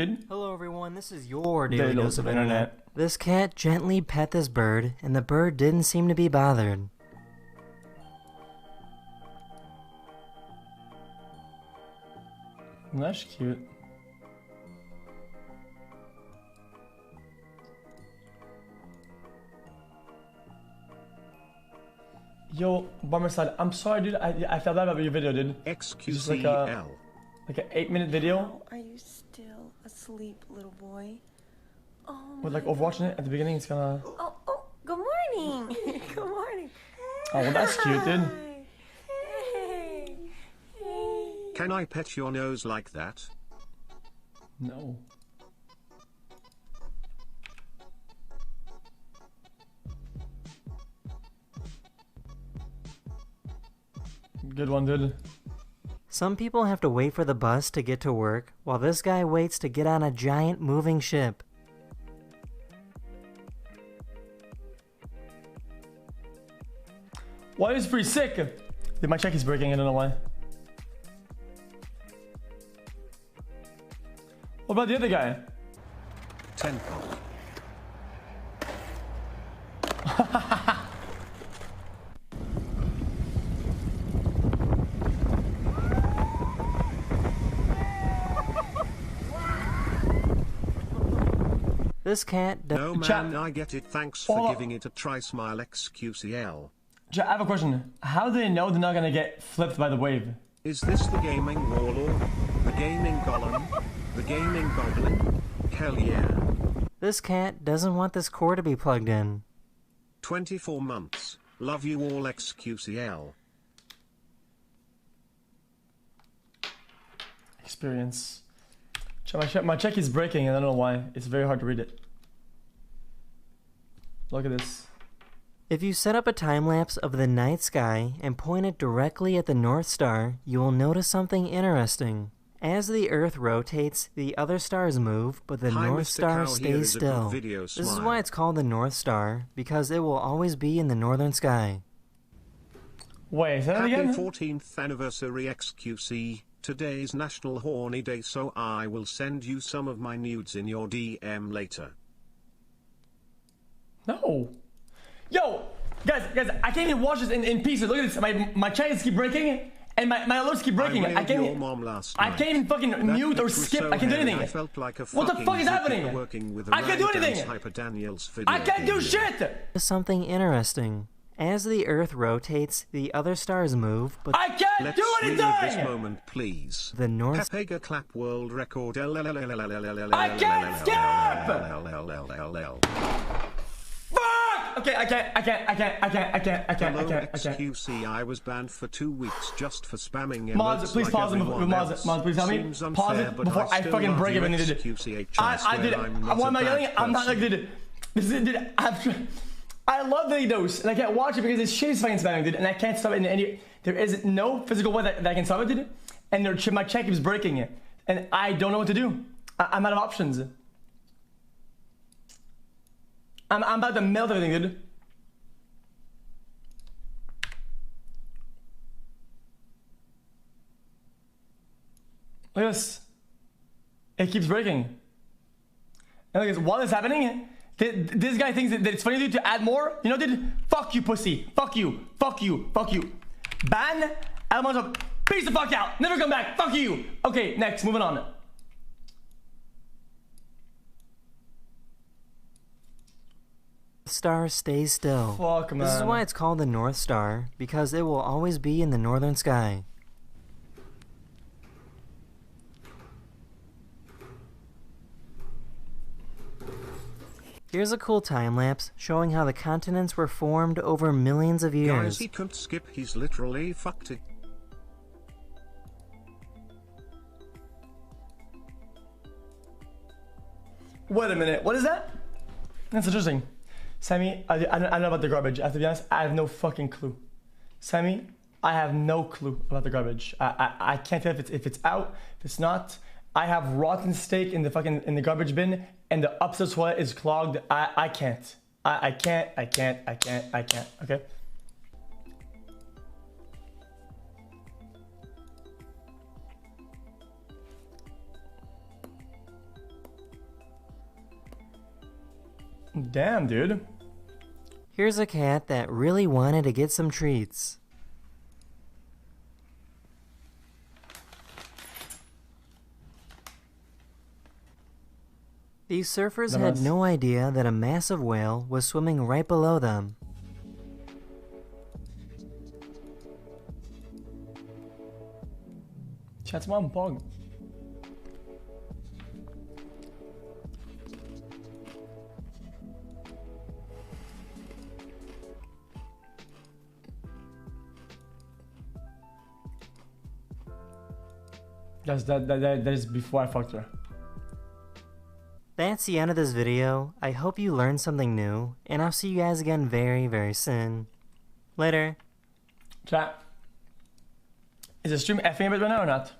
dude. Hello everyone, this is your daily dose of internet. This cat gently pet this bird, and the bird didn't seem to be bothered. That's cute. Yo, Barmerside, I'm sorry, dude. I felt bad about your video, dude. xQcOW. Like an 8-minute video. Oh, are you still asleep, little boy? Oh. With like overwatching it at the beginning, it's gonna. Oh, good morning. Good morning. Oh, well, that's cute, dude. Hey. Hey. Can I pet your nose like that? No. Good one, dude. Some people have to wait for the bus to get to work, while this guy waits to get on a giant moving ship. Why is pretty sick? Dude, my check is breaking, I don't know why. What about the other guy? 10 pop. This cat No man, I get it. Thanks for giving it a try. Smile xQcL. I have a question. How do they know they're not gonna get flipped by the wave? Is this the gaming warlord? The gaming golem? The gaming goblin? Hell yeah. This cat doesn't want this cord to be plugged in. 24 months. Love you all xQcL. Experience. My check is breaking and I don't know why. It's very hard to read it. Look at this. If you set up a time-lapse of the night sky and point it directly at the North Star, you will notice something interesting. As the Earth rotates, the other stars move, but the North Star stays still. This is why it's called the North Star, because it will always be in the northern sky. Wait, is that again? Happy 14th anniversary xQc. Today's National Horny Day, so I will send you some of my nudes in your DM later. No. Yo, guys, I can't even watch this in pieces. Look at this. My channels keep breaking, and my alerts keep breaking. I can't even fucking mute or skip. I can't do anything. What the fuck is happening? I can't do anything. I can't do shit. Something interesting. As the Earth rotates, the other stars move, but I can't do anything! Let's this moment, please. The North... Pepega clap world record. I can't skip! Fuck! Okay, I can't. Hello, xQc. I was banned for 2 weeks just for spamming. Mods, please pause it. Mods, please help me. Pause it before I fucking break it when you did it. I did it. Why am I yelling? I'm not like, dude. This is, dude. I love the dose, and I can't watch it because this shit is fucking spamming, dude, and I can't stop it in any... There is no physical way that I can stop it, dude, and my check keeps breaking it, and I don't know what to do. I'm out of options. I'm about to melt everything, dude. Look at this. It keeps breaking. And look at this. While this is happening... This guy thinks that it's funny, dude, to add more. You know, dude? Fuck you, pussy. Fuck you. Fuck you. Fuck you. Ban. Almanzo. Peace the fuck out. Never come back. Fuck you. Okay, next. Moving on. The star stays still. Fuck, man. This is why it's called the North Star, because it will always be in the northern sky. Here's a cool time-lapse showing how the continents were formed over millions of years. Guys, he couldn't skip, he's literally fucked it. Wait a minute, what is that? That's interesting. Sammy, I don't know about the garbage. I have to be honest, I have no fucking clue. Sammy, I have no clue about the garbage. I can't tell if it's out, if it's not. I have rotten steak in the garbage bin, and the upstairs toilet is clogged. I can't. I can't. Okay. Damn, dude. Here's a cat that really wanted to get some treats. These surfers had no idea that a massive whale was swimming right below them. Chat som en bug. Yes, that is before I fucked her. That's the end of this video. I hope you learned something new, and I'll see you guys again very, very soon. Later. Chat. Is the stream effing a bit right now or not?